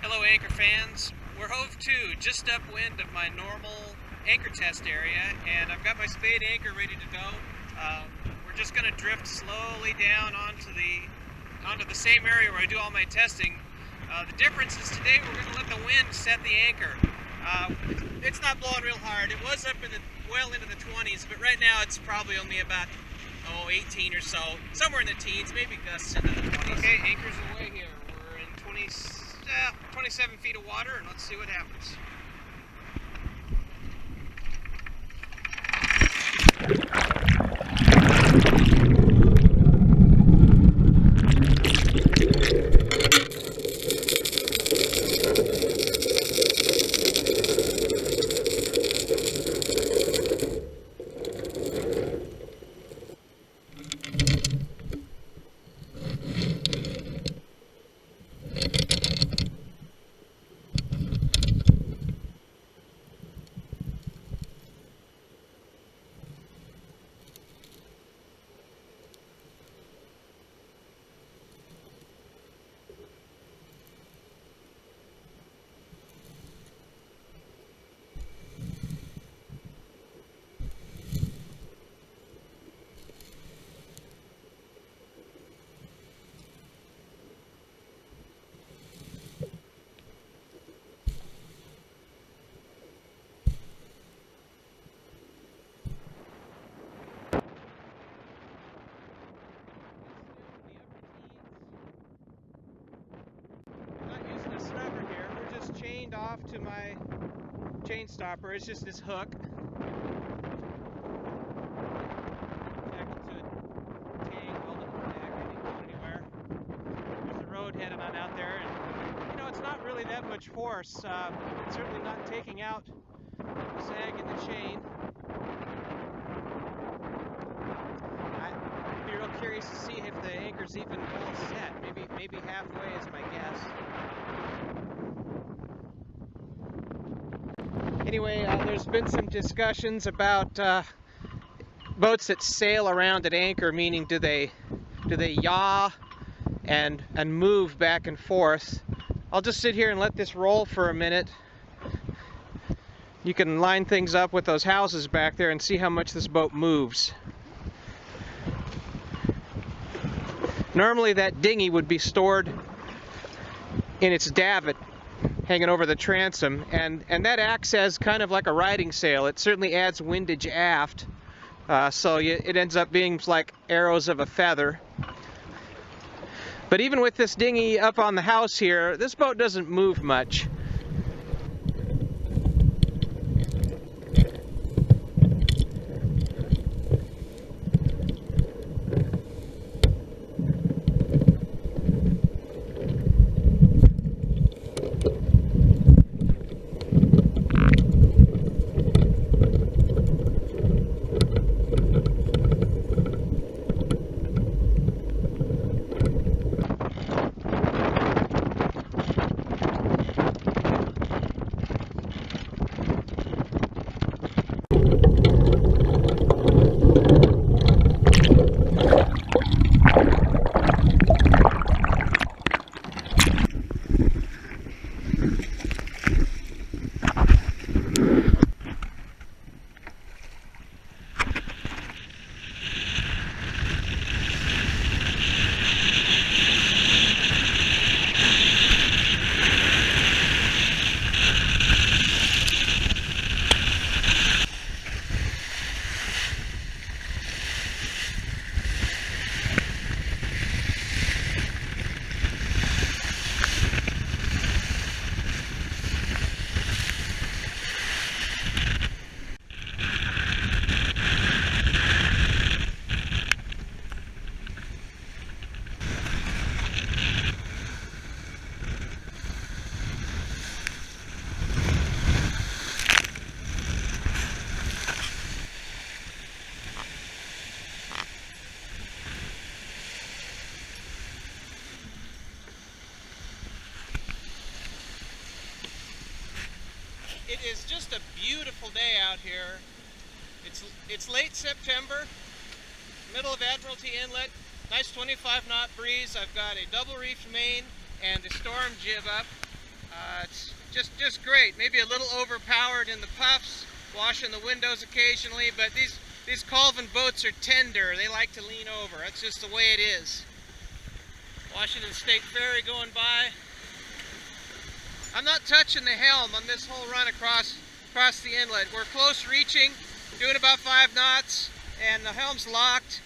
Hello anchor fans, we're hove to just upwind of my normal anchor test area, and I've got my Spade anchor ready to go. We're just going to drift slowly down onto the same area where I do all my testing. The difference is today we're going to let the wind set the anchor. It's not blowing real hard. It was up in well into the 20s, but right now it's probably only about 18 or so, somewhere in the teens, maybe gusts into the 20s. Okay, anchor's away here. We're in 27 feet of water, and let's see what happens. Chained off to my chain stopper. It's just this hook connected to a tang welded in the back. I didn't go anywhere. There's a road headed on out there, and you know, it's not really that much force. It's certainly not taking out the sag in the chain. I'd be real curious to see if the anchor's even all set. Maybe halfway is my guess. Anyway, there's been some discussions about boats that sail around at anchor, meaning do they yaw and move back and forth. I'll just sit here and let this roll for a minute. You can line things up with those houses back there and see how much this boat moves. Normally that dinghy would be stored in its davit hanging over the transom, and that acts as kind of like a riding sail. It certainly adds windage aft, so it ends up being like arrows of a feather. But even with this dinghy up on the house here, this boat doesn't move much. It is just a beautiful day out here. It's late September, middle of Admiralty Inlet, nice 25 knot breeze. I've got a double reefed main and the storm jib up. It's just great. Maybe a little overpowered in the puffs, washing the windows occasionally, but these Colvin boats are tender. They like to lean over. That's just the way it is. Washington State Ferry going by. I'm not touching the helm on this whole run across the inlet. We're close reaching, doing about 5 knots, and the helm's locked.